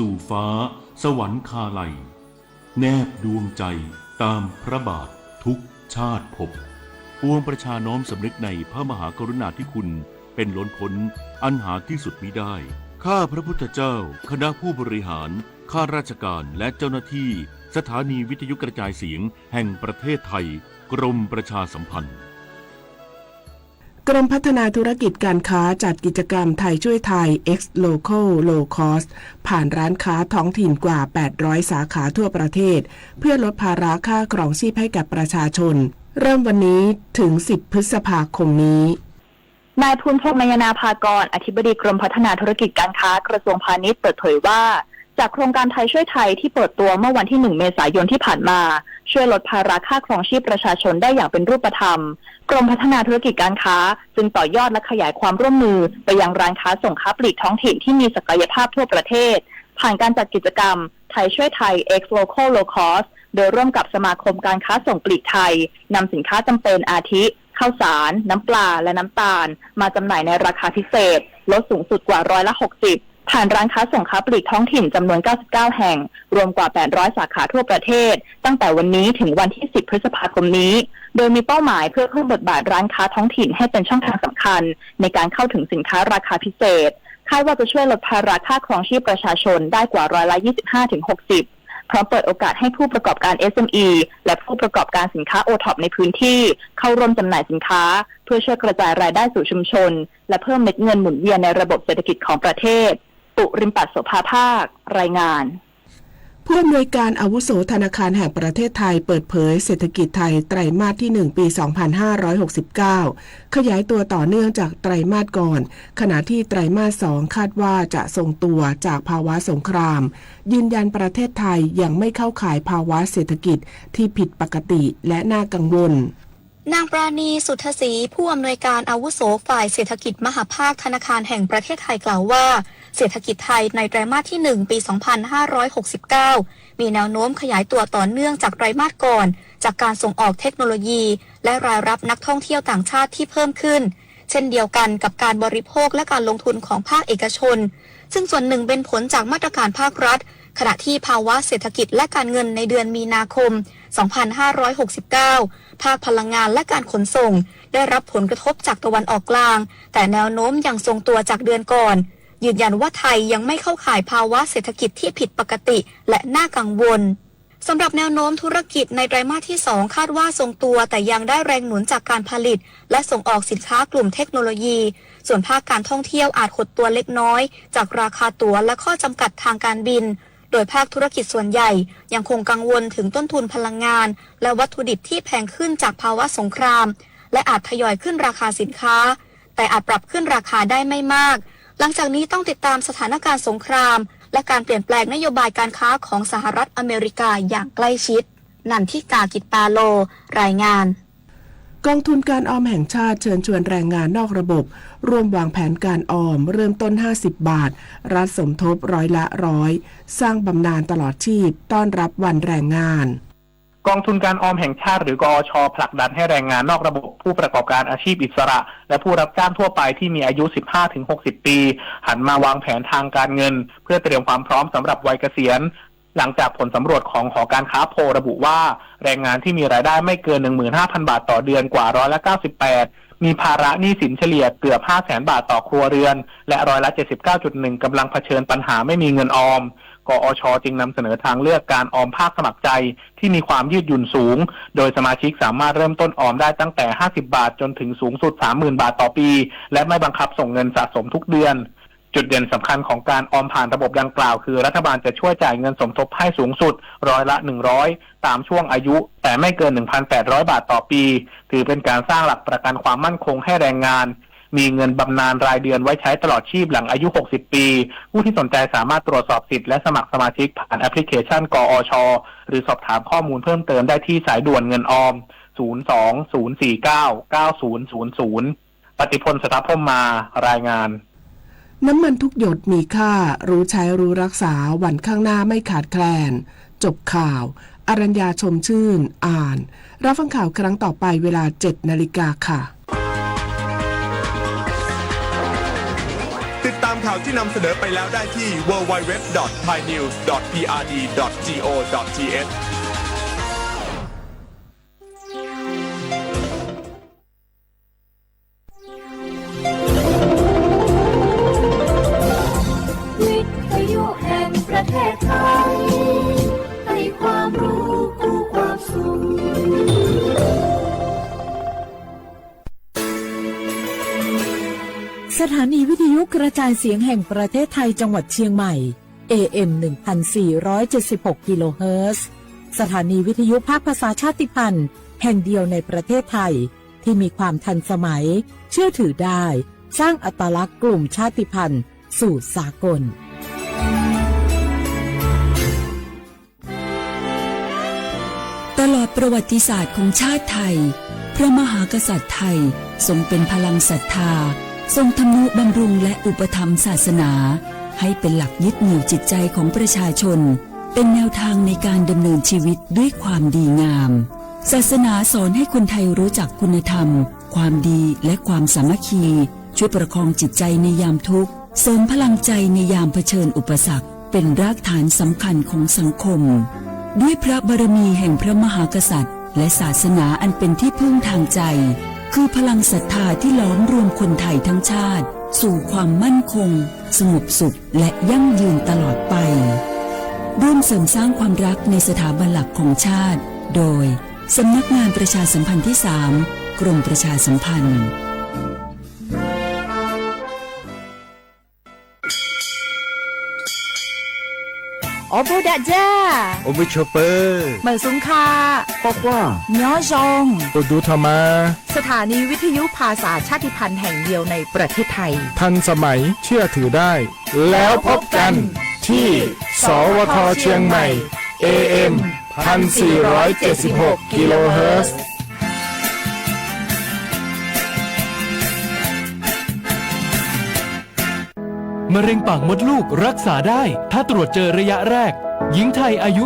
สู่ฟ้าสวรรคาลัยแนบดวงใจตามพระบาททุกชาติภพปวงประชาน้อมสำนึกในพระมหากรุณาธิคุณเป็นล้นพ้นอันหาที่สุดมิได้ข้าพระพุทธเจ้าคณะผู้บริหารข้าราชการและเจ้าหน้าที่สถานีวิทยุกระจายเสียงแห่งประเทศไทยกรมประชาสัมพันธ์กรมพัฒนาธุรกิจการค้าจัดกิจกรรมไทยช่วยไทย X Local Low Cost ผ่านร้านค้าท้องถิ่นกว่า 800 สาขาทั่วประเทศเพื่อลดภาระค่าครองชีพให้กับประชาชนเริ่มวันนี้ถึง 10 พฤษภาคมนี้นายภูมิพงษ์นายนาภากรอธิบดีกรมพัฒนาธุรกิจการค้ากระทรวงพาณิชย์เปิดเผยว่าจากโครงการไทยช่วยไทยที่เปิดตัวเมื่อวันที่ 1 เมษายนที่ผ่านมาช่วยลดภาระค่าครองชีพประชาชนได้อย่างเป็นรูปธรรมกรมพัฒนาธุรกิจการค้าจึงต่อยอดและขยายความร่วมมือไปยังร้านค้าส่งค้าปลีกท้องถิ่นที่มีศักยภาพทั่วประเทศผ่านการจัดกิจกรรมไทยช่วยไทย X Local Low Cost โดยร่วมกับสมาคมการค้าส่งปลีกไทยนำสินค้าจำเป็นอาทิข้าวสารน้ำปลาและน้ำตาลมาจำหน่ายในราคาพิเศษลดสูงสุดกว่า60%ผ่านร้านค้าส่งค้าปลีกท้องถิ่นจำนวน99แห่งรวมกว่า800สาขาทั่วประเทศตั้งแต่วันนี้ถึงวันที่10พฤษภาคมนี้โดยมีเป้าหมายเพื่อเพิ่มบทบาทร้านค้าท้องถิ่นให้เป็นช่องทางสำคัญในการเข้าถึงสินค้าราคาพิเศษคาดว่าจะช่วยลดภาระค่าครองชีพประชาชนได้กว่า25-60%พร้อมเปิดโอกาสให้ผู้ประกอบการ SME และผู้ประกอบการสินค้า OTOP ในพื้นที่เข้าร่วมจำหน่ายสินค้าเพื่อช่วยกระจายรายได้สู่ชุมชนและเพิ่มเม็ดเงินหมุนเวียนในระบบเศรษฐกิจของประเทศปุริมปัตโสภาภาครายงานผู้อำนวยการอาวุโสธนาคารแห่งประเทศไทยเปิดเผยเศรษฐกิจไทยไตรมาสที่1ปี2569ขยายตัวต่อเนื่องจากไตรมาสก่อนขณะที่ไตรมาส2คาดว่าจะทรงตัวจากภาวะสงครามยืนยันประเทศไทยยังไม่เข้าข่ายภาวะเศรษฐกิจที่ผิดปกติและน่ากังวลนางปราณีสุทธศรีผู้อำนวยการอาวุโสฝ่ายเศรษฐกิจมหภาคธนาคารแห่งประเทศไทยกล่าวว่าเศรษฐกิจไทยในไตรมาสที่1ปี2569มีแนวโน้มขยายตัวต่อเนื่องจากไตรมาสก่อนจากการส่งออกเทคโนโลยีและรายรับนักท่องเที่ยวต่างชาติที่เพิ่มขึ้นเช่นเดียวกันกับการบริโภคและการลงทุนของภาคเอกชนซึ่งส่วนหนึ่งเป็นผลจากมาตรการภาครัฐขณะที่ภาวะเศรษฐกิจและการเงินในเดือนมีนาคม2569ภาคพลังงานและการขนส่งได้รับผลกระทบจากตะวันออกกลางแต่แนวโน้มยังทรงตัวจากเดือนก่อนยืนยันว่าไทยยังไม่เข้าข่ายภาวะเศรษฐกิจที่ผิดปกติและน่ากังวลสำหรับแนวโน้มธุรกิจในไตรมาสที่2คาดว่าทรงตัวแต่ยังได้แรงหนุนจากการผลิตและส่งออกสินค้ากลุ่มเทคโนโลยีส่วนภาคการท่องเที่ยวอาจหดตัวเล็กน้อยจากราคาตั๋วและข้อจำกัดทางการบินโดยภาคธุรกิจส่วนใหญ่ยังคงกังวลถึงต้นทุนพลังงานและวัตถุดิบที่แพงขึ้นจากภาวะสงครามและอาจทยอยขึ้นราคาสินค้าแต่อาจปรับขึ้นราคาได้ไม่มากหลังจากนี้ต้องติดตามสถานการณ์สงครามและการเปลี่ยนแปลงนโยบายการค้าของสหรัฐอเมริกาอย่างใกล้ชิดนันทิกา กิจปาโลรายงานกองทุนการออมแห่งชาติเชิญชวนแรงงานนอกระบบร่วมวางแผนการออมเริ่มต้น50 บาทรัฐสมทบ100%สร้างบำนาญตลอดชีพต้อนรับวันแรงงานกองทุนการออมแห่งชาติหรือกอช.ผลักดันให้แรงงานนอกระบบผู้ประกอบการอาชีพอิสระและผู้รับจ้างทั่วไปที่มีอายุ 15-60 ปีหันมาวางแผนทางการเงินเพื่อเตรียมความพร้อมสำหรับวัยเกษียณหลังจากผลสำรวจของหอการค้าโพลระบุว่าแรงงานที่มีรายได้ไม่เกิน 15,000 บาทต่อเดือนกว่า98%มีภาระหนี้สินเฉลี่ยเกือบ 500,000 บาทต่อครัวเรือนและ79.1% กำลังเผชิญปัญหาไม่มีเงินออมกอช.จึงนำเสนอทางเลือกการออมภาคสมัครใจที่มีความยืดหยุ่นสูงโดยสมาชิกสามารถเริ่มต้นออมได้ตั้งแต่50 บาทจนถึงสูงสุด 30,000 บาทต่อปีและไม่บังคับส่งเงินสะสมทุกเดือนจุดเด่นสำคัญของการออมผ่านระบบดังกล่าวคือรัฐบาลจะช่วยจ่ายเงินสมทบให้สูงสุด100%ตามช่วงอายุแต่ไม่เกิน 1,800 บาทต่อปีถือเป็นการสร้างหลักประกันความมั่นคงให้แรงงานมีเงินบำนาญรายเดือนไว้ใช้ตลอดชีพหลังอายุ60 ปีผู้ที่สนใจสามารถตรวจสอบสิทธิ์และสมัครสมาชิกผ่านแอปพลิเคชันกอช.หรือสอบถามข้อมูลเพิ่มเติมได้ที่สายด่วนเงินออม02-049-9000ปฏิพล สถาพรหมมารายงานน้ำมันทุกหยดมีค่ารู้ใช้รู้รักษาวันข้างหน้าไม่ขาดแคลนจบข่าวอรัญญาชมชื่นอ่านรับฟังข่าวครั้งต่อไปเวลา 7 นาฬิกาค่ะติดตาม ามข่าวที่นำเสนอไปแล้วได้ที่ www.thainews.prd.go.thวิทยุแห่งประเทศไทยให้ความรู้คู่ความสุขสถานีวิทยุกระจายเสียงแห่งประเทศไทยจังหวัดเชียงใหม่ AM 1476 กิโลเฮิรตซ์สถานีวิทยุภาคภาษาชาติพันธุ์แห่งเดียวในประเทศไทยที่มีความทันสมัยเชื่อถือได้สร้างอัตลักษณ์กลุ่มชาติพันธุ์สู่สากลตลอดประวัติศาสตร์ของชาติไทยพระมหากษัตริย์ไทยทรงเป็นพลังศรัทธาทรงทำนุบำรุงและอุปถัมภ์ศาสนาให้เป็นหลักยึดเหนี่ยวจิตใจของประชาชนเป็นแนวทางในการดำเนินชีวิตด้วยความดีงามศาสนาสอนให้คนไทยรู้จักคุณธรรมความดีและความสามัคคีช่วยประคองจิตใจในยามทุกข์เสริมพลังใจในยามเผชิญอุปสรรคเป็นรากฐานสำคัญของสังคมด้วยพระบารมีแห่งพระมหากษัตริย์และศาสนาอันเป็นที่พึ่งทางใจคือพลังศรัทธาที่ล้อมรวมคนไทยทั้งชาติสู่ความมั่นคงสงบสุขและยั่งยืนตลอดไปร่วมเสริมสร้างความรักในสถาบันหลักของชาติโดยสำนักงานประชาสัมพันธ์ที่ 3 กรมประชาสัมพันธ์โอโบดะจ้า โอเวชเปอร์ เหมือนสุงคา ปอกว่า ย้อจง โอดูธรรมา สถานีวิทยุภาษาชาติพันธุ์แห่งเดียวในประเทศไทยทันสมัยเชื่อถือได้แล้วพบกันที่สวทเชียงใหม่ AM 1476 กิโลเฮิรตซ์มะเร็งปากมดลูกรักษาได้ถ้าตรวจเจอระยะแรกหญิงไทยอายุ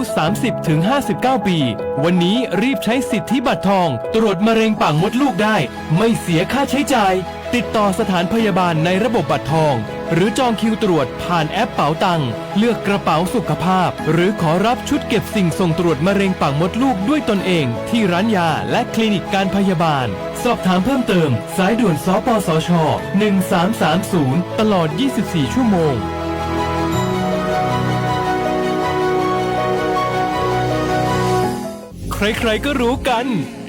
30-59 ปีวันนี้รีบใช้สิทธิบัตรทองตรวจมะเร็งปากมดลูกได้ไม่เสียค่าใช้จ่ายติดต่อสถานพยาบาลในระบบบัตรทองหรือจองคิวตรวจผ่านแอปเป๋าตังค์เลือกกระเป๋าสุขภาพหรือขอรับชุดเก็บสิ่งส่งตรวจมะเร็งปากมดลูกด้วยตนเองที่ร้านยาและคลินิกการพยาบาลสอบถามเพิ่มเติมสายด่วนสปสช1330ตลอด24ชั่วโมงใครๆก็รู้กัน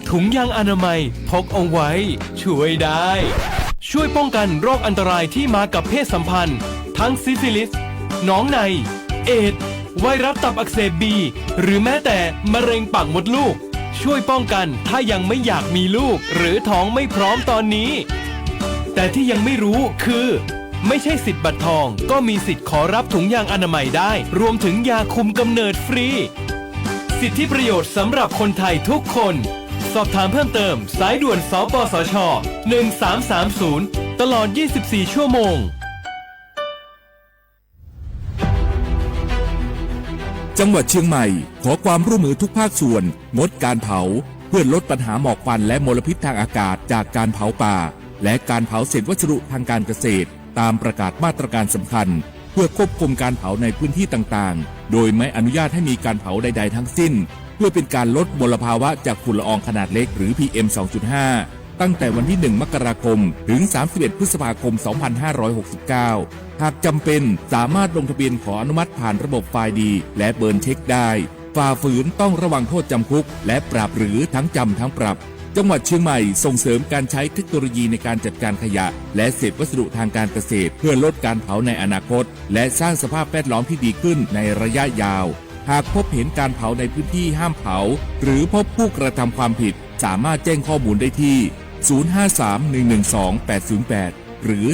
ถุงยางอนามัยพกเอาไว้ช่วยได้ช่วยป้องกันโรคอันตรายที่มากับเพศสัมพันธ์ทั้งซิฟิลิสหนองในเอดส์ไวรัสตับอักเสบบีหรือแม้แต่มะเร็งปากมดลูกช่วยป้องกันถ้ายังไม่อยากมีลูกหรือท้องไม่พร้อมตอนนี้แต่ที่ยังไม่รู้คือไม่ใช่สิทธิ์บัตรทองก็มีสิทธิ์ขอรับถุงยางอนามัยได้รวมถึงยาคุมกำเนิดฟรีสิทธิประโยชน์สำหรับคนไทยทุกคนสอบถามเพิ่มเติมสายด่วนสปสช1330ตลอด24ชั่วโมงจังหวัดเชียงใหม่ขอความร่วมมือทุกภาคส่วนงดการเผาเพื่อลดปัญหาหมอกควันและมลพิษทางอากาศจากการเผาป่าและการเผาเศษวัสดุทางการเกษตรตามประกาศมาตรการสำคัญเพื่อควบคุมการเผาในพื้นที่ต่างๆโดยไม่อนุญาตให้มีการเผาใดๆทั้งสิ้นเพื่อเป็นการลดมลภาวะจากฝุ่นละอองขนาดเล็กหรือ PM 2.5 ตั้งแต่วันที่ 1 มกราคมถึง 31 พฤษภาคม 2569 หากจำเป็นสามารถลงทะเบียนขออนุมัติผ่านระบบไฟล์ดีและเบิร์นเช็คได้ฝ่าฝืนต้องระวังโทษจำคุกและปรับหรือทั้งจำทั้งปรับจังหวัดเชียงใหม่ส่งเสริมการใช้เทคโนโลยีในการจัดการขยะและเศษวัสดุทางการเกษตรเพื่อลดการเผาในอนาคตและสร้างสภาพแวดล้อมที่ดีขึ้นในระยะยาวหากพบเห็นการเผาในพื้นที่ห้ามเผาหรือพบผู้กระทำความผิดสามารถแจ้งข้อมูลได้ที่ 053-112-808 หรือ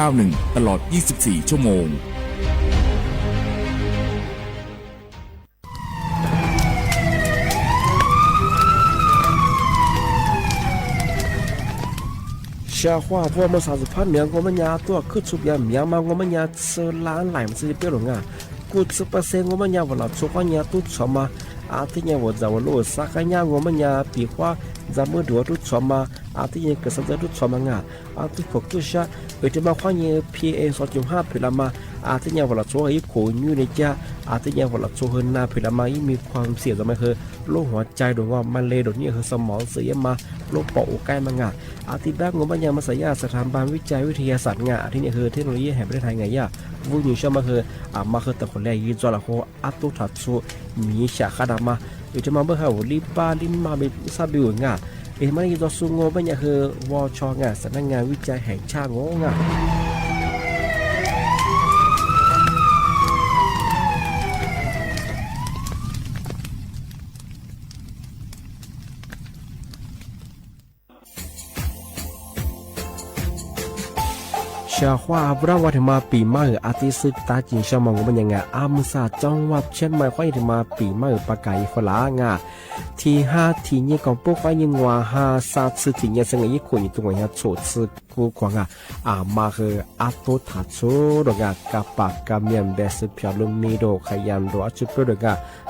191 ตลอด 24 ชั่วโมงชาว่าพวกมา30,000เมียง我们家多可出边เมียมา我们家吃烂来嘛是别龙啊90%我们家我老出花家都什么啊今年我在我路撒开家我们家比花咱们多都什么ที่ยังเกิดสัญญาทุกชอมังที่พวกทุกชาที่มาข้อยัง PA 2.5พิลามาที่ยังวันละชั่วอีกโขยูในจ้าที่ยังวันละชั่วเฮินนาพิลามาอีมีความเสี่ยงจะไม่คือโรคหัวใจโดยว่ามันเลยโดยนี้คือสมองเสียมาโรคปอดใกล้มังที่แบงก์งบปัญญามาสายาสถาบันวิจัยวิทยาศาสตร์ที่นี่คือเทคโนโลยีแห่งประเทศไทยวุ้ยชอบมาคือแต่คนแรกยืนจอละโคตุถัดสูมีฉากขดมาจะมาเมื่อเขาลิบาลิมาเป็นซาบิวมันยืนจอสูงงบปัญญาคือวชสำนักงานวิจัยแห่งชาติชาว่าบราวัฒมาปีมาอาทิสึกตาจินชามองมันยังมุสาจังหวัดเชียงใหม่ควายถึงมาปีมาปากไก่ฝรั่งที่5ที่นี่ของพวกควายยังว่า5 3ที่ที่นี่สังเกตคนอยู่ตรงนี้โฉดสึกกูกว่ามาคือตุถัดโซดกับปากกับเมียนเบสพิอาลุมีโดขยันโดอาจุดโด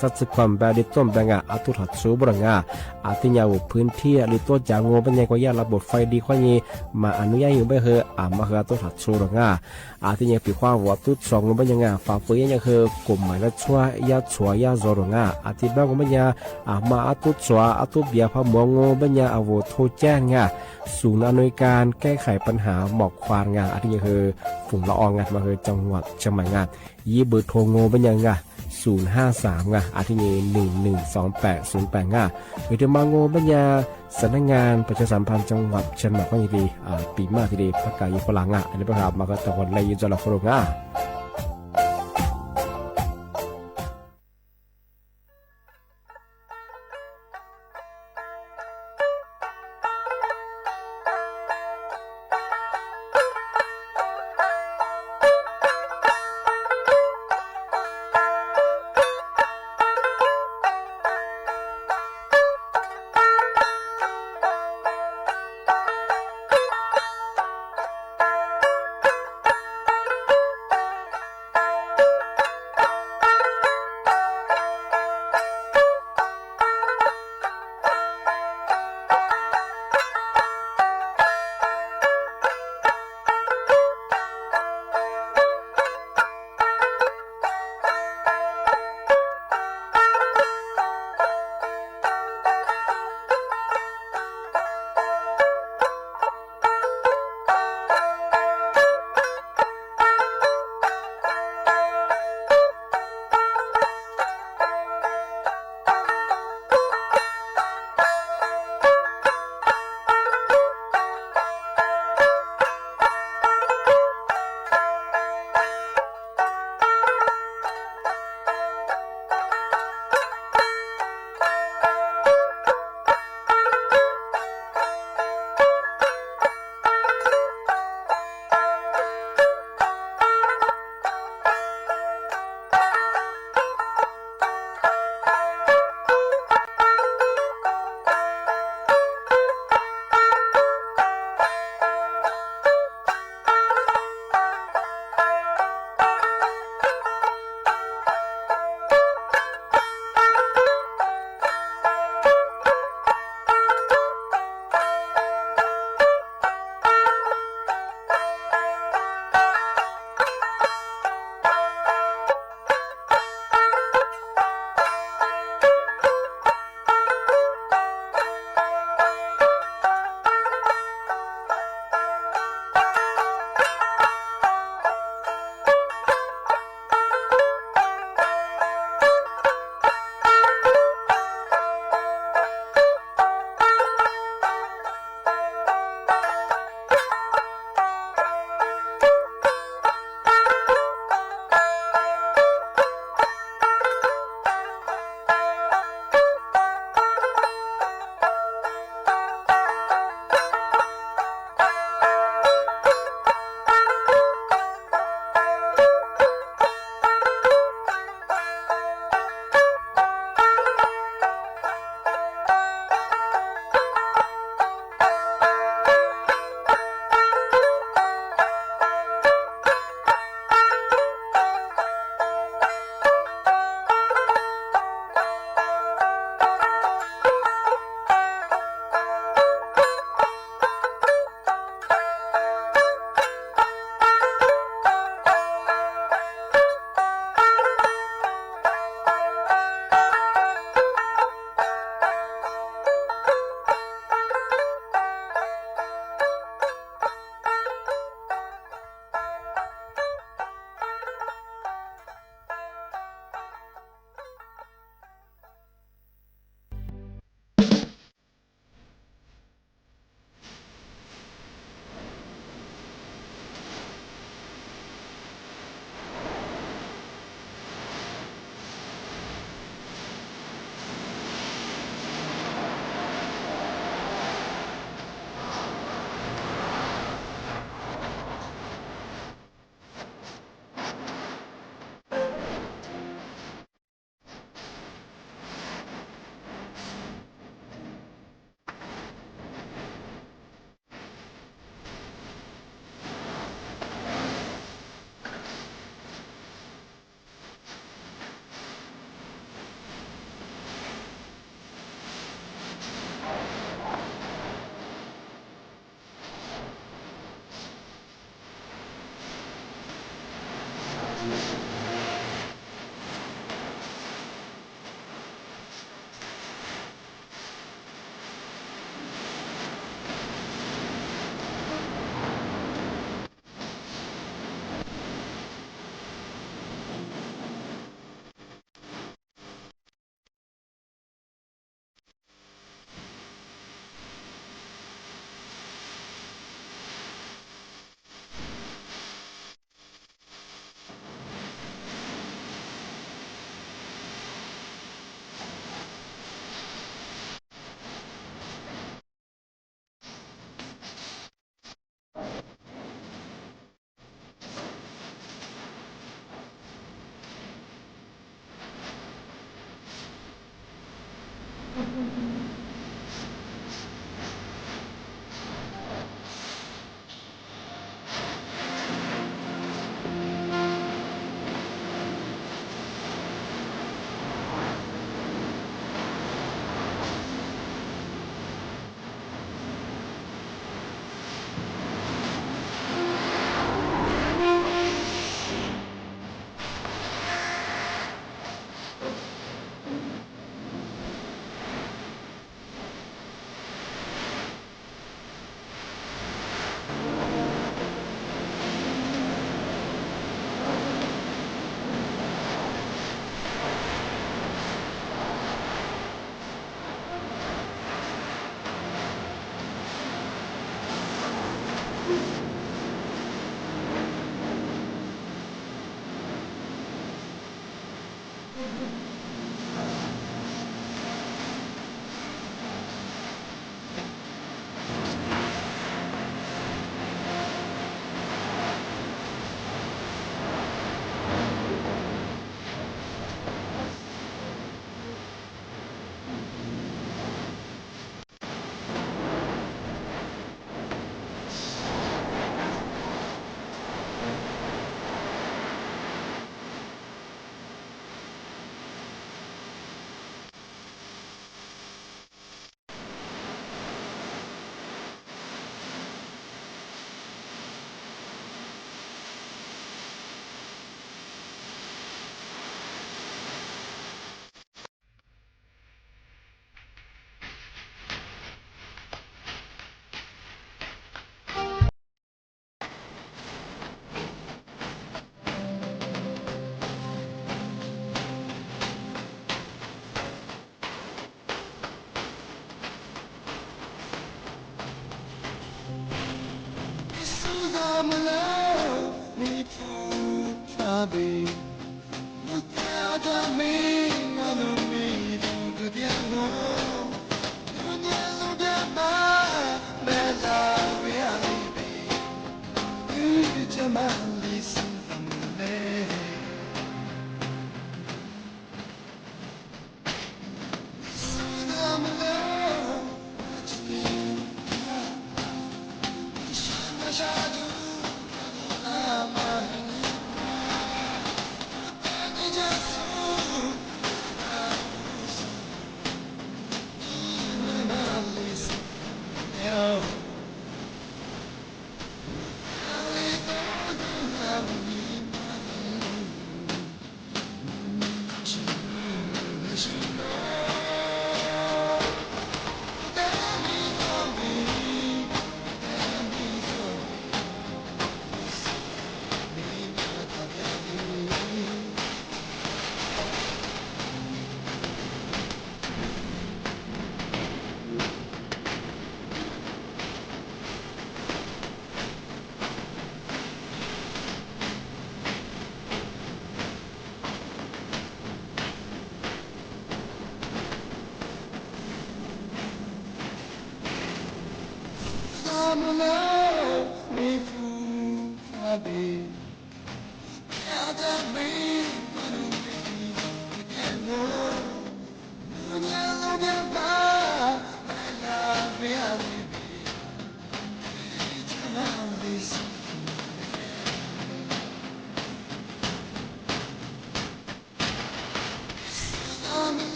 สัตว์ความแบบดิต้นแบงตุถัดโซบรังที่ยาวพื้นที่หรือตัวจางงูเป็นยังกว่ายาระบบไฟดีควายนี้มาอนุญาตอยู่ไม่คือมาคือตุถัดโซดที่ยังปีความว่าตุสองงูเป็นยังฝ่าฝืนยังคือกลุ่มหมายละชัวยาชัวยาโซดที่บ้านงูเป็นยังมาตุชัวตุเบียพะมวงงูเป็นยังอาวุธโทแจ้งศูนย์อำนวยการแก้ไขปัญหาหมอกควานที่ยังคือฝุ่นละอองมาคือจังหวัดเชียงใหม่ยี่เบอร์โทรงูเป็นยัง053ที่นี่112808หรือจะมางูเป็นยังสำนักงานประชาสัมพันธ์จังหวัดเชียงใหม่ก็ยังดีปีมากทีเดียวประกาศฝรั่งอันนี้ประกาศมาก็ตะวันเลยยืนจอละโครง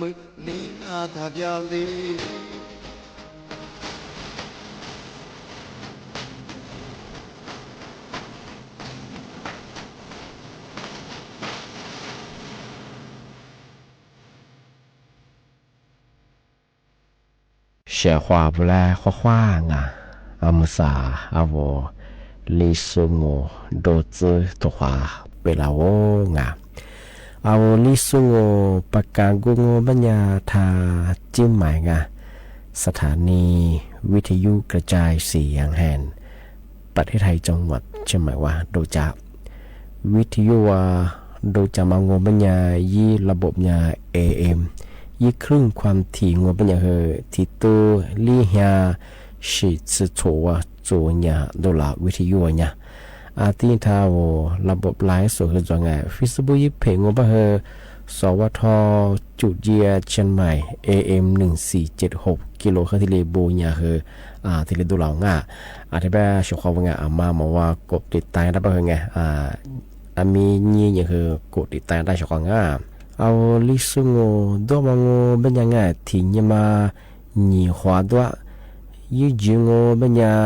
มึกนี้อาถากยาวดีเสียความแลข้อขว้างอ่ะอามสาอาวลิซุงโอโดซึตัวขวาเปลาโวงอ่ะอาวลิซุงโอปากกากุงโอบัญญาทาจิ้มหมายงะสถานีวิทยุกระจายเสียงแห่งประเทศไทยจังหวัดเชียงใหม่ว่าโดยจากวิทยุว่าโดยจากมังโงบัญญายี่ระบบญา AM ยี่ครึ่งความถี่งบปัญญาเหอที่ตัวลี่เฮียสิจะโฉวตัวเนี่ยดอลลาร์วิทยุเนี่ยอาทิตย์ท้าวระบบไลฟ์สดคือจังไง Facebook ยี่เพงงบเหอสวทจุดเยียเชียงใหม่ AM 1476กิโลเฮิรตซ์ที่เลโบเนี่ยคือที่เลดอลลาร์ง่ะที่แบบชาวเขาว่าไงมาบอกว่ากดติดตามได้ป่ะเหรอไงมีนี่อย่างคือกดติดตามได้ชาวเขาง่ะเอาลิซุงโอตัวมังโอเป็นยังไงที่นี่มาหนีหัวตัวยี่จิงโอเป็นยัง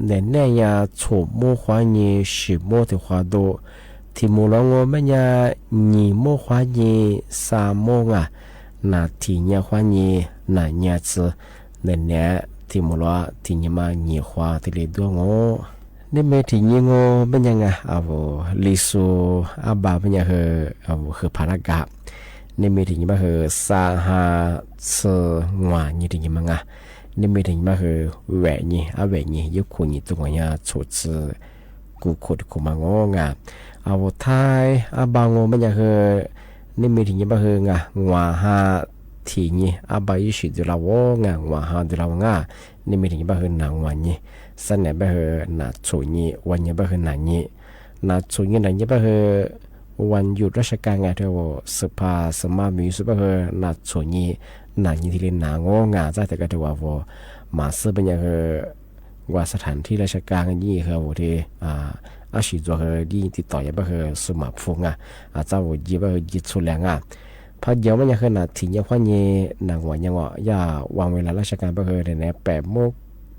แน่ๆยาโฉมโมหัวนี่สิโมที่หัวตัวที่มูลงโอเป็นยังหนีโมหัวนี่สามโมงนาที่นี่หัวนี่นาเนี่ยจะแน่ๆที่มูลที่นี่มาหนีหัวที่เลตัวโอนี่เมื่อที่นี่โอเป็นยังไงลิซูบาเป็นยังคือพารากานี่มีถึงมาคือซาฮาเซงวานี่ถึงมังนี่มีถึงมาคือแหวนนี่แหวนนี่ยุคนี้ตัวนี้ชุดกูขุดคุมังงท้ายบางงมันยังคือนี่มีถึงมาคืองวาฮาทีนี่บายิชิดลาวงวาฮาดลาวนี่มีถึงมาคือนางวันนี่สันเนี่ยมาคือนาชุนี่วันนี้มาคือนานี่นาชุนี่นานี่มาคือวันหยุดราชการไงเธอว่าสภาสมามีสุภาพนัดชนีนัดยินดีนางงาใจแต่ก็เธอว่ามาซื้อเป็นยังว่าสถานที่ราชการยี่เหรอที่อาชีพตัวเหรอยี่ติดต่อยังไม่เหรอสมัครฟงเจ้ายี่ไม่เหรอยี่สุแรงพอเดี๋ยวมันยังเหรอนัดที่ยังวันนี้นางวันยังว่าอย่าวางเวลาราชการไม่เหรอใน8 โมง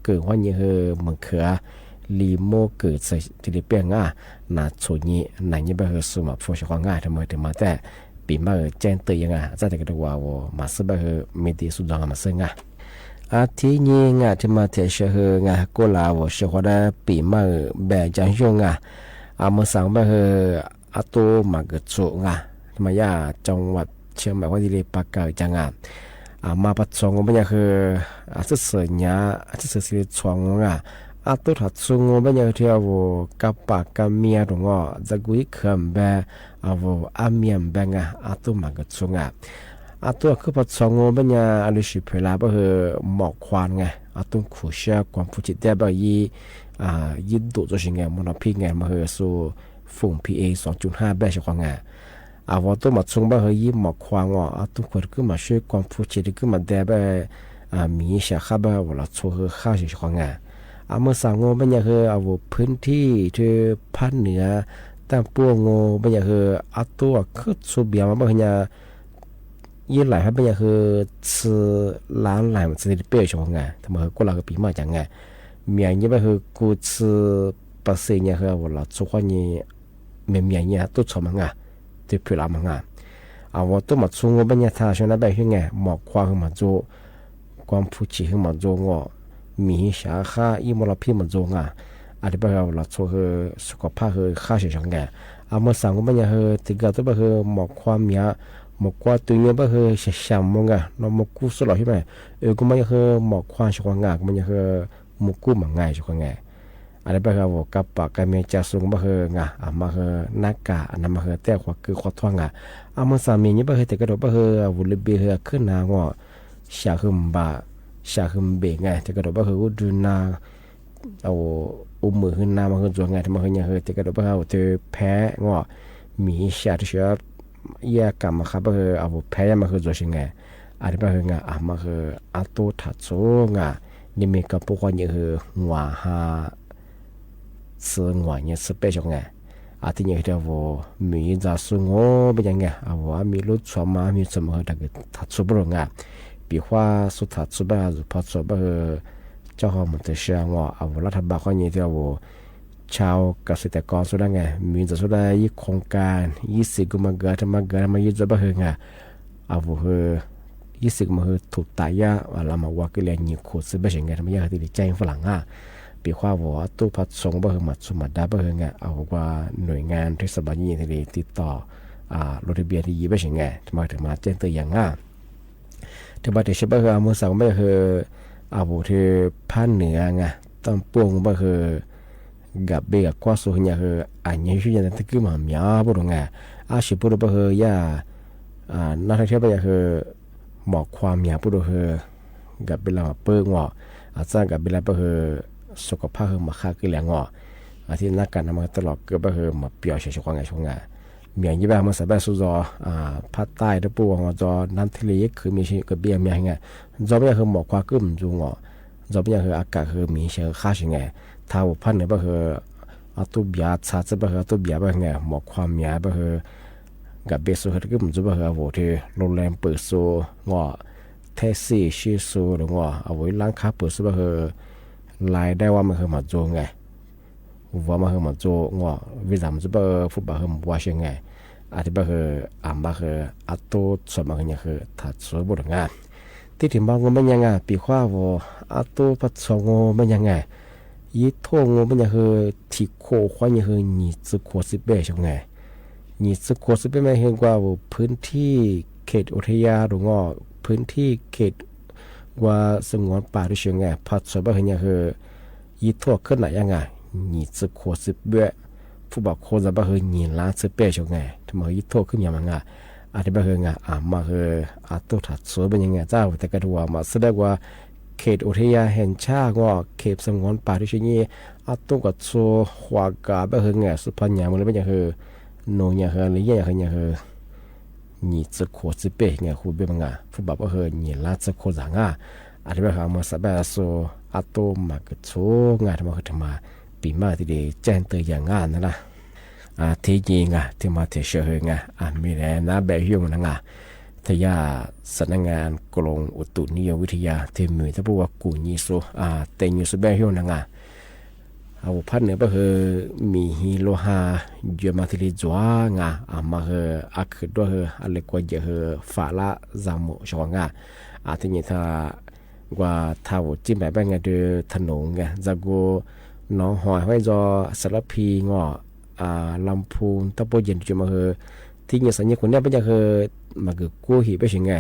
เกิดวันนี้เหรอมันเขือลีโมเกิดใส่ที่เปียงนาชุนี้นายนี่เป็นสมัครผู้ชายง่ายทำไมถึงมาแต่ปีมาแจ้งเตือนจะแต่ก็ดูว่ามาซื้อเป็นมีดีสุดยอดมาซื้ออาทิตย์นี้ที่มาเที่ยวก็ลาวเชื่อว่าได้ปีมาแบ่งจังยงมาสั่งเป็นตัวมาเกิดโจทำไมจังหวัดเชียงใหม่ว่าที่เรียกปากกาจังมาปัจจุบันเป็นจะเสียเนี่ยจะเสียช่วงตัวถัดสูงเป็นยังที่กับปากกับเมียตรงจะกุยขมแบบเมียแบบตัวมันก็สูงตัวคือปัจจุบันเป็นยังอะไรสิเพลาเป็นหมอกควันตัวขู่เชื่อความผู้จิตได้แบบยินดูตัวสิ่งมันเอาพิงมาสู่ฝุ่น PA 2.5 แบบเฉพาะตัวมาสูงแบบยินหมอกควันตัวคนก็มาช่วยความผู้จิตก็มาได้แบบมีเสียค่าแบบว่าช่วยข้าวเฉพาะเมื่อสั่งโง่เป็นอย่างคือพื้นที่ที่ภาคเหนือแต่พวกโง่เป็นอย่างคือตัวคือสุเบียมาเป็นอย่างยี่หลายเป็นอย่างคือซื้อร้านหลายมันจะได้เปรี้ยวชงทำไมกูเราก็ปีมาจังเมียนี่เป็นคือกูซื้อภาษีเนี่ยคือว่าเราสุขนี่เมียเนี่ยตัวชมที่พิลามัตัวมาสูงโง่เป็นอย่างท่าชนะแบบยังหมอกควาขึ้นมาจูความผู้ชี้ขึ้นมาจูมีสาขาอีมลพิมันจงอาจจะเป็นเราช่วยสุขภาพค่าเสียงเมื่อสั่งก็ไม่ยังติดกับตัวเป็นหมอกความมีหมอกว่าตัวนี้เป็นเสียชามงเราหมอกกู้สลายใช่ไหมก็ไม่ยังหมอกความสุขงมันยังหมอกกู้มันง่ายสุขง่ายอาจจะเป็นกับปากกับเมียจะสูงเป็นมานักกาอันนั้นมาแต่ขวาคือขวาท้องเมื่อสามีนี่เป็นแต่ก็ตัวเป็นวุ้นเบี้ยขึ้นหน้างชาขึ้นบ่าชาขึ้นเบงแต่ก็ตัวเป็นดูนาเอามือขึ้นน้ามาขึ้นตัวแต่มาขึ้นยังแต่ก็ตัวเป็นเธอแพ้มีชาที่เชื่อแยกกันมาครับเอาแพ้มาขึ้นตัวชิงอาจจะเป็นมาคือตัวถัดโซ่นี่มีกับพวกนี้คือหัวหาเสือหัวเนี่ยสเปเชียล ที่นี่เดี๋ยวมีจะสูงเป็นยังไงว่ามีรถสมามีสมอดักทัดสุบลงปีว่าสุดทัดสุบะพอสุบะเจ้าของมันจะเชื่อว่ารัฐบาลเขาเนี่ยเดี๋ยวชาวเกษตรกรสุดไงมีจะสุดได้โครงการ20กุมภาพันธ์มายืดจะบะเหง20มาถูกตายาเรามาว่าก็เลยยิ่งขุดซื้อไปเช่นไงทำไมยังที่ได้แจ้งฝรั่งปีว่าว่าตู้พัดส่งบะเหมาสมัดได้บะเหงว่าหน่วยงานเทศบาลยี่ที่ได้ติดต่อรถทะเบียนที่ยี่ไปเช่นไงถึงมาแจ้งเตือนอย่างถึงมาเดี๋ยวเชื่อว่าเมื่อสาวไม่ที่พันเหนือต้องป่วงบะกับเบียกว่าสุญญาอันนี้ชื่อยันตะกี้มาหมีบุรุษชิบุรุษบะนักท่องเที่ยวบะหมอกความหมีบุรุษกับเวลาเปิงอาจารย์กับเวลาสุขภาพมาค่ากี่แรงที่นักการทำงานตลอดก็มาเปียวเฉยๆไงช่วงเมียยี่บ้ามาสบายสุดภาคใต้ที่ปูงจอน้ำทะเลคือมีกับเบียร์เมียไงจอไม่หมอกความกึ่มจุงจอไม่อากาศมีเชื้อค่าไงถ้าพันเนี่ยตัวเบียร์ชาติตัวเบียร์ไงหมอกความเมียกับเบสโซก็มันจะที่โรงแรมเปิดโซแท็กซี่ชื่อโซหรือเอาไว้ร้านค้าเปิดโซรายได้ว่ามันมาโจไงว่ามันมาโจวิจารณ์จะฟุตบอลว่าเช่นไงอาทิตย์อัตโตสมัยเนี่ยถัดสวยบุตรงานที่ถึงบางคนไม่ยังปีว่าอัตโตปัดสองไม่ยังยี่ทงมันยังที่โคควายยังนี่จะขวด10 เบชงไงนี่จะขวด10 เบชไม่เห็นกว่าพื้นที่เขตอุทยานหรือพื้นที่เขตว่าสงวนป่าด้วยเชียงไงพัดสบายยังยี่ทงขึ้นไหนยังไงนี่จะขวด10 เบชฟุตบอลโคจะบ้านี่ล้าน10 เบชงไงทำไมยี่ทงขึ้นยังไงอาทิตย์บ้ามาอัตโตถัดสวยเป็นยังไงเจ้าแต่ก็ดูว่ามาแสดงว่าเขตอุทยานแห่งชาติเขตสงวนป่าที่นี่อัตโตกับโซหัวกาบ้าสุพรรณมันเลยเป็นยังโนยังหรือยังนี่จะขวด10 เบชคุณเป็นยังไงฟุตบอลนี่ล้านจะขวดสังอาทิตย์บ้ามาสบายโซอัตโตมาเกิดโซทำมาปีมาที่ได้แจ้งเตือนอย่างนั่นนะที่จริงที่มาเที่ยวมีแรงแบบยุ่งทยาสำนักงานกรมอุตุนิยมวิทยาที่มีท่านผู้ว่ากูนิโซเตนิสแบบยุ่งเอาพันเนี่ยมีฮิโลฮาเยอะมาที่ลีจัวมาอักด้วยอะไรกว่าเยอะฝาละจามุชงที่นี่ถ้าว่าท้าวจิ้มแบบเดือถนนจากกูน้องหอยไว้จอสารพีลำพูนตะโพเย็นจุมาที่เนี่ยสัญญาคนนี้เป็นยังมาเกิดกู้หีไปถึงไง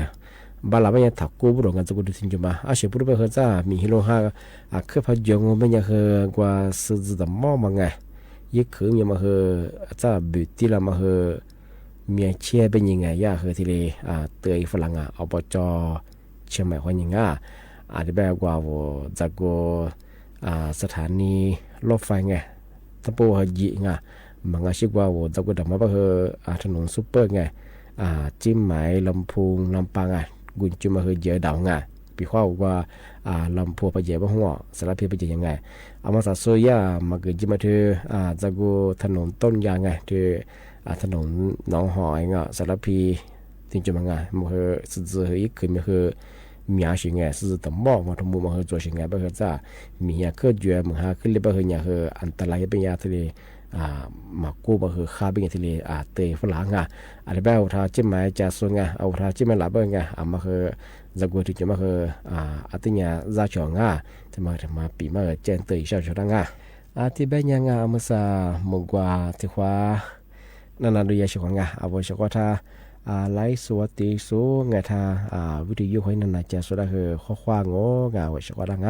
บ้านเราเป็นยังถักกู้บุรุษกันจะกูดูทิ้งจุมาเชื่อพูดไปจ้ามีฮิโรฮาคือพยองเป็นยังกว่าสื่อดำมอมาไงยิ่งขืนยังมาจ้าบิวตี้ละมาเมียเชี่ยเป็นยังไงย่าทีเลยเตยฝรั่งอบจเชียงใหม่คนยังอาจจะแบบว่าจากกูสถานีรถไฟไงตะปูยิงมันก็ชิกว่าจากกูดำมาถนนซุปเปอร์ไงจิ้มหมายลำพูนลำปางกุญจุมาเยอะดาวปีข้าวว่าลำพูไปเยอะบ้างหัวสารพีไปเยอะยังไงเอามาสัตว์โซย่ามาเกิดจิ้มมาจากกูถนนต้นยางไงถนนหนองหอยสารพีทิ้งจุมามันสุดๆอีกคือมันมีอาชีพ是怎么嘛？他们做些不咋，มี科学们ขึ้นเลยอันตรายเป็นยาทะเลมากู้ข้าเป็นยาทะเลเตยฝรั่งอะไรแบบถ้าจิ้มไม้จะส่งเอาถ้าจิ้มไม้หลับมาจะกูถึงจะมาอัติญาจะจองจะมาปีมาเจนเตยชาวชาวที่แบบยังมาซามงกว่าที่ว่านั่นดูยาชวเอาไว้ชวท่าไลฟ์สวัสดีสูงท่าวิทยุให้นันจะสุดาข้อความไว้ชวดัง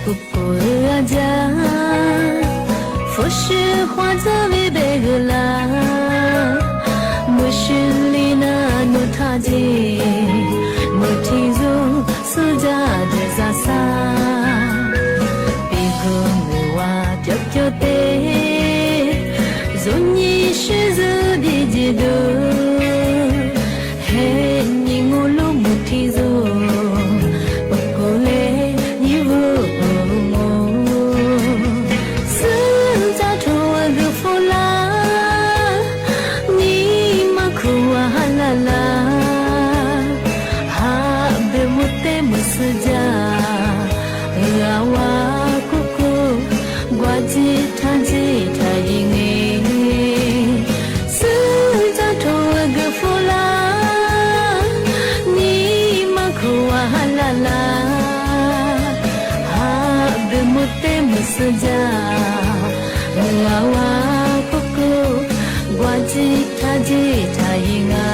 pukul raja Foshi huaza vibegla Mushilina nutaji Mutizu suja dezasa Bigumewa jokyote Zonyi shizu bijidu He ningulu mutizu Pukule nivu Suja tuwa gufula Ni makuwa halala Habe mute musuja Rawa kuku Gwaji tanji tajinge Suja tuwa gufula Ni makuwa halala Habe mute musuja Rawa kuku Gwaji tanji tajinga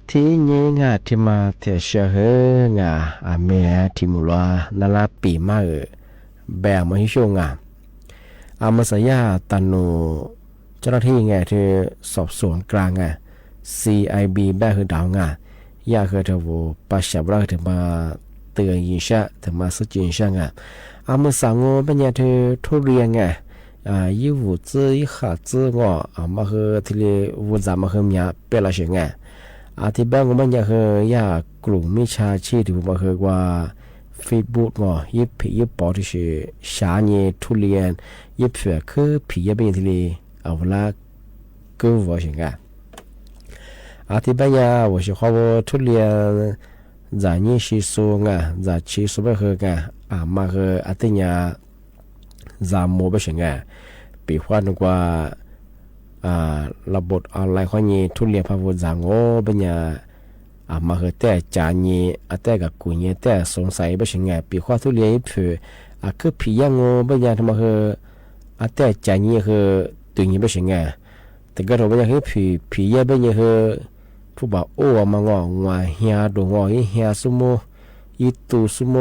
ทีนี้งาที่มาเทเชเฮงาเมียที่มุลานาลาปีมาแบบมาฮิโชงมาสยาตันโนเจ้าหน้าที่ไงที่สอบสวนกลางCIB แบบคือดาวยาคือเธอปัสสาวะถึงมาเตือนยิงชะถึงมาสุจินชะมาสั่งเป็นยาเธอทุเรียนยี่หูจื้อขาจื้อมาคือที่เรียวุ้นจามาคือมีเปล่าเสียงที่บ้านของมันยากลุ่มมิชาชีพที่มาคือว่าFacebook ยิบผียิบปอที่ชื่อชาเนทุเรียนยิบเสือคือผียิบเป็นที่เรียเอาละก็ว่าเสียงที่บ้าน我是话我ทุเรียน在你是说在其实不和มาคือติญาจามโมไปเสียงปีว่านึกว่าระบบออนไลน์ของนี่ทุเรียนพะวุจางโอเป็นยามาคือแต่จานี่แต่กับกุญแต่สงสัยไปเสียงปีว่าทุเรียนเพื่อคือผียังโอเป็นยาทำมาคือแต่จานี่คือตัวนี้ไปเสียงแต่ก็เราเป็นยาคือผียังเป็นยาคือผู้บ่าวโอ้มางอเฮียดงเฮียสุโมอีตูสุโม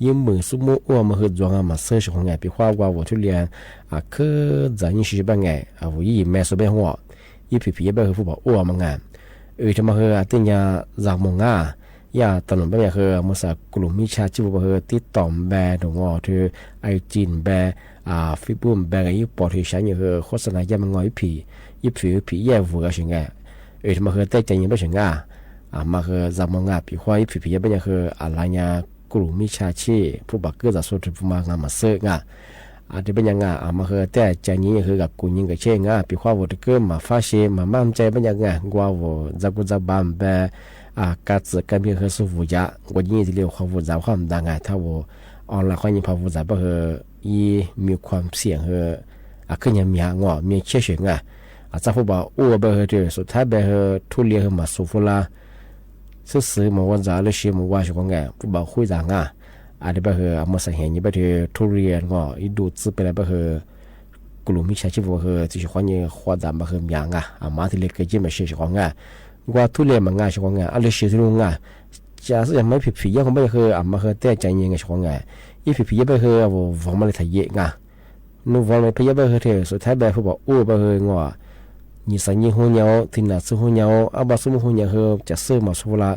ยิ่งมือสมุอ้วมาคือจวงมาเสือของไงปีว่าว่าทุเรียนคือจะยิ่งชิบะไงว่ายี่แม่สบายหัวยี่ผีแบบคือผู้บ่าวอ้วมางทำมาคือติญญาจากมงยาตลอดไปคือมาสักกลุ่มมิชาชีพคือติดต่อแบดงคือไอจีนแบฟิบุมแบยี่ปอที่ใช้คือโฆษณาแย่มางยี่ผีแย่วัวกันไงทำมาคือแต่ใจยิ่งไปถึงมาคือจากมงปีว่ายี่ผีเป็นคืออะไรเนี่ยกลุ่มมิชาชีผู้บักเกิดจากสุดที่มางมาเสือกที่เป็นยังมาคือแต่ใจนี้คือกับกุญยิงกับเชงปีว่าวัดเกิดมาฟาเชมามั่นใจเป็นยังกว่าวัดจับกุจับบามเบกัดสืกันเพียงคือสุวุยะวัดนี้ที่เรียกว่าวัดจับความดังถ้าวัดออนไลน์ข้อนี้พอวัดจับคือมีความเสี่ยงคือขึ้นยังมีเชื่อเฉยจะพูดว่าอ้วเบอร์เดียวสุดท้ายเบอร์ทุเรียนมาสุฟุลาสื่อมาวันจ่าเลยเชื่อมาว่าช่วงไงผู้บ่าวคุยต่างเดี๋ยวเบอร์มาสังเกตนี่เบอร์ทุเรียนอีดูซื้อไปแล้วเบอร์กลุ่มมิชาชีพเบอร์ที่ช่วงนี้ขวดดำเบอร์มีมาที่เล็กก็ยิ่งมาเชื่อช่วงไงว่าทุเรียนมันช่วงไงเลยเชื่อที่ลุงจะสิ่งไม่ผิดผียังไม่คือมาคือแต่ใจเย็นช่วงไงอีผิดผีเบอร์วังมาเลยถ่ายเยอะนู่นวังเลยผีเบอร์เธอสุดท้ายเบอร์ผู้บ่าวอ้วเบอร์นี่สัญญาหัวเหนียวที่น่าซื้อหัวเหนียวบาซื้อหัวเหนียวจะซื้อมาสุรา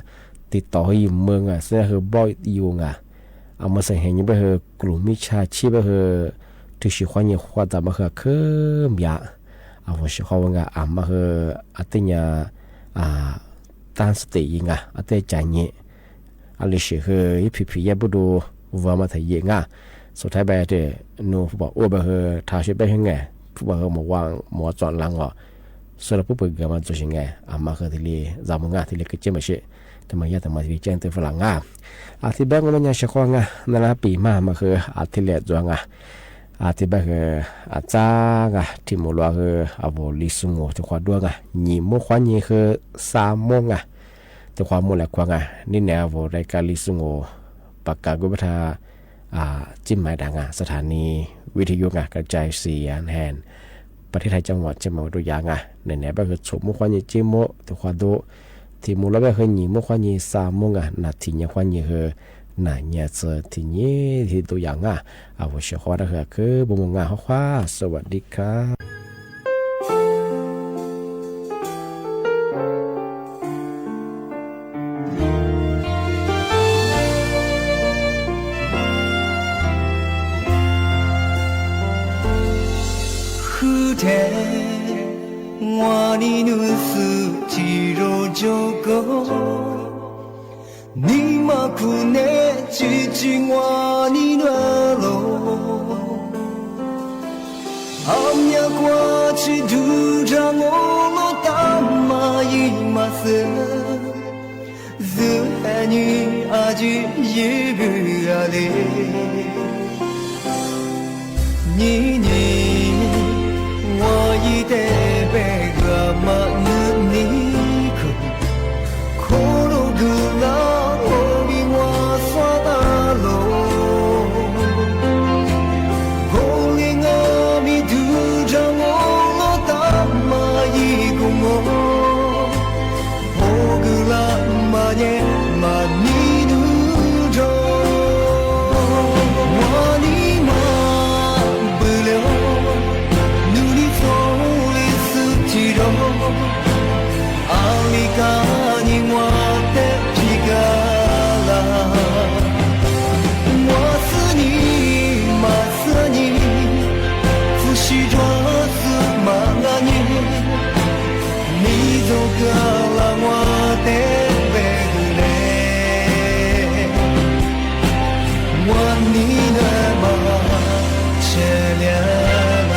ติดต่อให้เมืองเสียบ่อยอยู่มาใส่เห็นยังไปกลุ่มมิชาชีพที่ชื่อความยิ่งความจำมาคือมีว่าชื่อเขามาติญญาตั้งสติยิงติใจเงี้ยเลยชื่อผียับดูว่ามาถ่ายยิงสุดท้ายไปเดี๋ยวนูบอกว่าท้าชิบไปยังไงผู้บอกหมอวางหมอจอนหลังส่วนผู้เปิดกำมันจะยังไงมาคือที่เลี้ยจำงานที่เลี้ยก็เจ็บไม่ใช่ทำไมทำไมที่เจนตัวฝรั่งที่แบงก์มันยังเชื่อว่านั่นแหละปีมาคือที่เลี้ยจวงที่แบงก์จ้างที่มูลคือบุลิสุงที่ขวดด้วยยี่โมขวานยี่คือ3 โมงที่ขวานมูลกว่านี่แนวบุรายการลิสุงประกาศกุบทาจิ้มหมายดังสถานีวิทยุกระจายเสียงแทนประเทศไทยจังหวัดจะมาดูอย่างในแนวแบบคือชมมุขวัญยี่จิโมตัวควาโดที่มูลแบบคือยี่มุขวัญยี่3 โมงนาทียี่ขวัญยี่คือนาเนี่ยเจอที่นี่ที่ตัวอย่างว่าเชื่อว่าได้คือบุมงาข้าสวัสดีครับ我的怒斯肌肉就够，你马苦内几句我的暖柔，阿弥过去独着我罗大马伊马色，是爱你阿句也不阿嘞，你我一代被个嘛你可可罗个那我比我耍大路，后来我咪独着我罗大马一个我，后了我的背嘞，我你的嘛切了啦。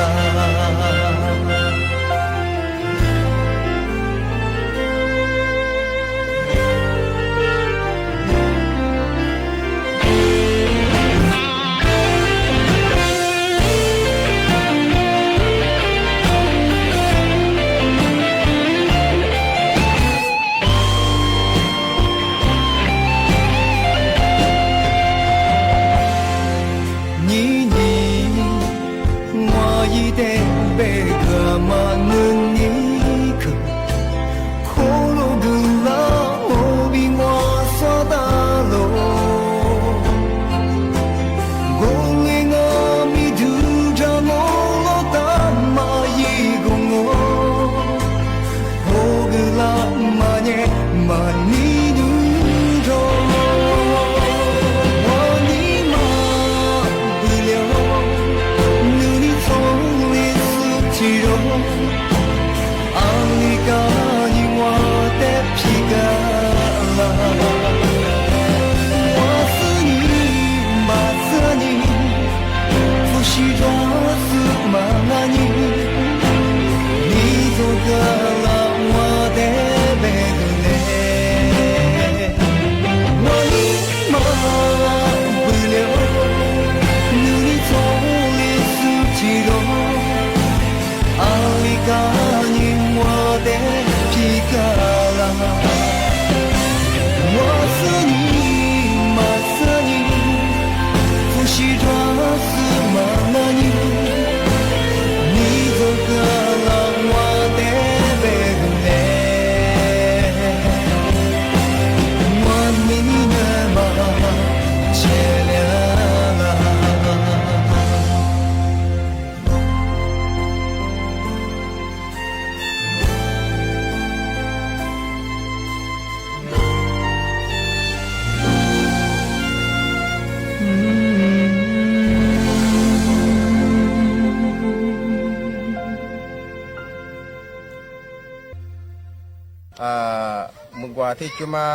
มึงว่าที่จะมา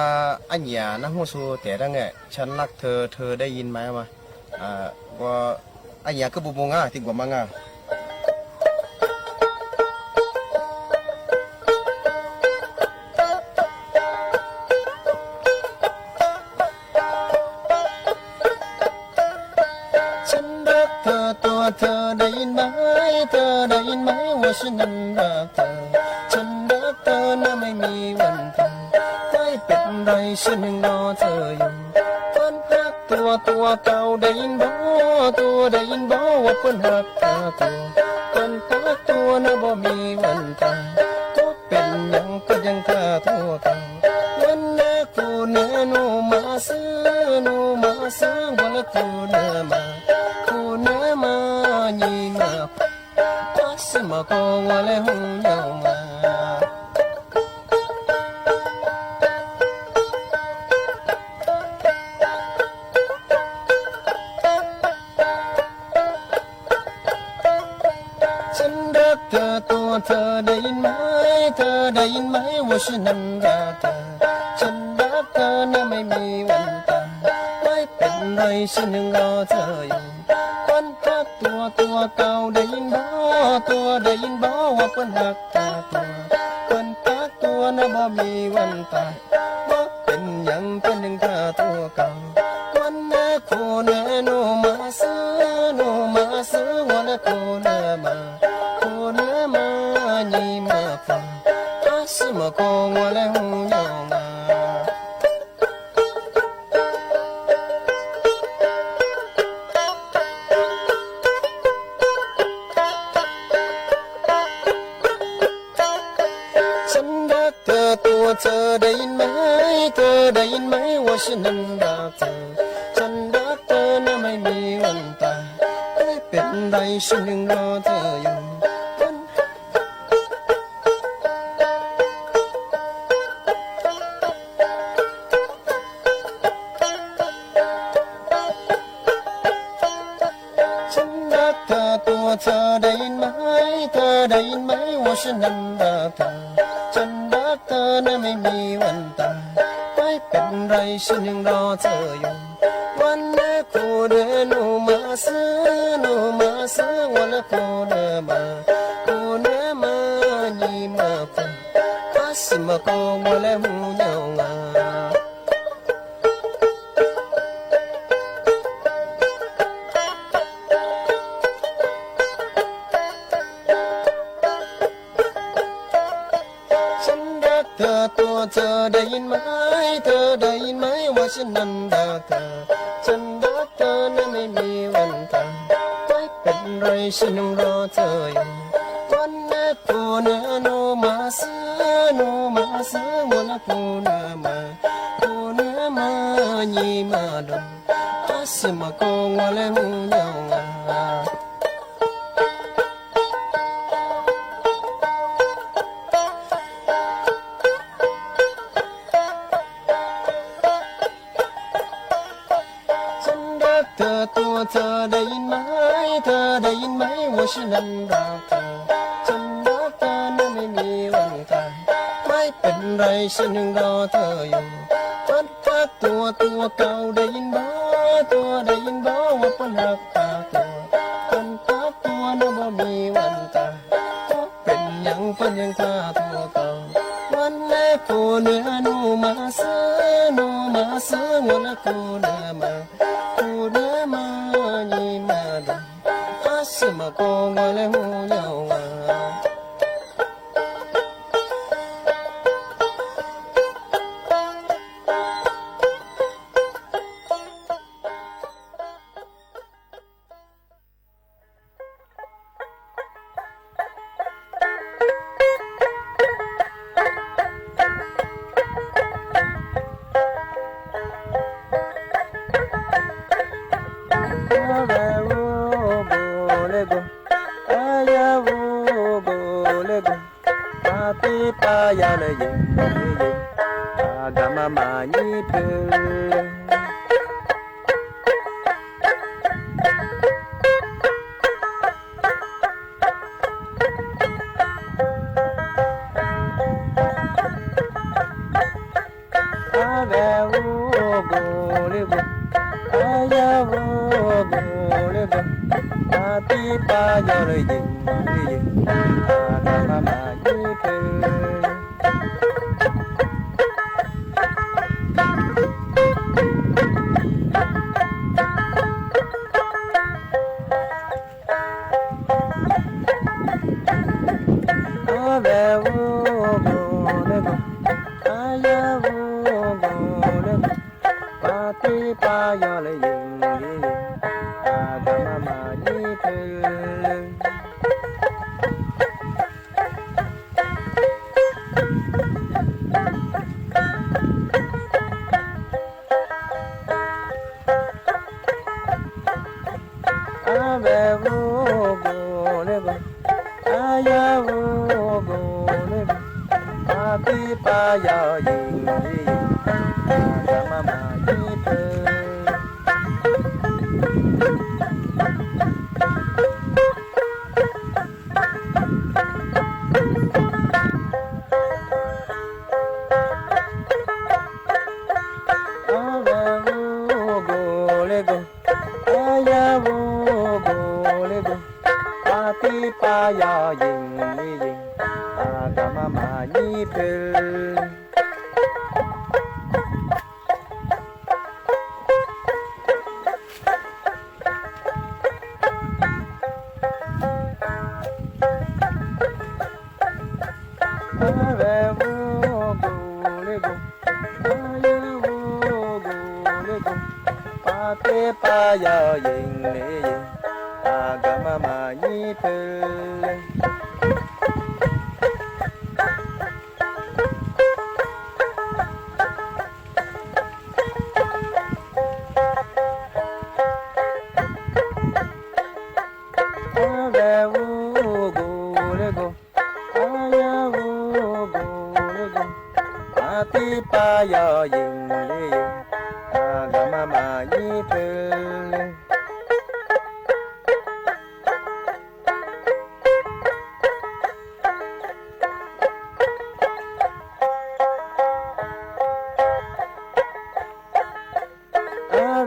อัญญานะหัวสูแต่ดังไงฉันรักเธอเธอได้ยินไหมวะว่าอัญญาก็บุบงอ่ะที่กว่ามังอ่ะฉันรักเธอตัวเธอได้ยินไหมเธอได้ยินไหมว่าฉันนั้นรักเธอฉันรักเธอนะไม่มีวันตายไม่เป็นไรฉันยังรอเธออยู่ฝันรักตัวเก่าได้ยินบ่ตัวได้ยินบ่ว่าเพิ่นรักเธอตัวฝันรักตัวนะบ่มีวันตายก็เป็นหยังก็ยังฆ่าตัวเก่าวันนี้กูเนื้อหนูมาซื้อวันละกูเนื้อมายีมาปัสมาโกวะเลหุงยาวมาฉันรักเธอตัวเธอได้ยินไหมเธอได้ยินไหมว่าฉันนั้นรักเธอฉันรักเธอนะไม่มีวันตายไม่เป็นไรฉันยังรอเธออยู่ฝันรักตัวเก่าได้ยินบ่ตัวได้ยินบ่ว่าเพิ่นรักเธอตัวเพิ่นรักตัวนะบ่มีวันตายบ่เป็นหยังเพิ่นยังฆ่าตัวเก่าวันนี้กูเนื้อหนูมาซื้อวันนี้กูเนื้อมายีมาฟังอาสิมาโกงวะเลหุงยาวมาฉันรักเธอตัวเธอได้ยินไหมเธอได้ยินไหมว่าฉันนั้นรักเธอฉันรักเธอนะไม่มีวันตายไม่เป็นไรฉันยังรอเธออยู่ฉันรักเธอตัวเธอได้ยินไหมเธอได้ยินไหมว่าฉันนั้นรักเธอฉันรักเธอ นะไม่มีวันตายไม่เป็นไรฉันยังรอเธออยู่วันนี้คูเดนูมาซื้อนูมาซื้อวันนี้คูเดมานีมาคูอาสิมาโกวันนี้หูเงางาเธอได้ยินไหมเธอได้ยินไหมว่าฉันนั้นรักเธอฉันรักเธอนั้นไม่มีวันตายไม่เป็นไรฉันยังรอเธออยู่วันนี้คูเนนูมาซื้อวันนี้คูเนมานีมาดงอาสิมาโกงวันนี้หูเงางาเธอได้ยินไหมเธอได้ยินไหมว่าฉันนั้นรักเธอฉันรักเธอนั้นไม่มีวันตายไม่เป็นไรฉันยังรอเธออยู่พัดพัดตัวเก่าได้ยินบ่ได้ยินบ่ว่าเพิ่นรักปากตัวนั้นบ่มีวันตายเป็นหยังเพิ่นยังกล้าตัวเก่าวันนี้คูเนื้อนูมาซื้อวันนี้คูเนื้อมานีมาดงอาสิมาโกงวันนี้หูเงางา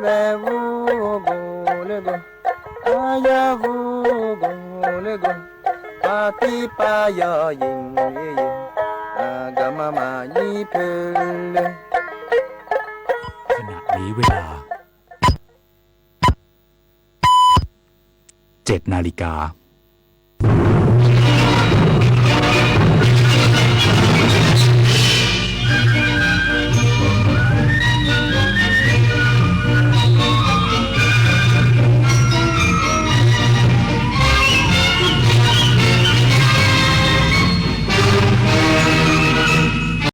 เววูโกเลโกอายาวูโกเลโกปาติปายายิงเยยิงอากามามายีเพล ขณะนี้เวลา 7 นาฬิกา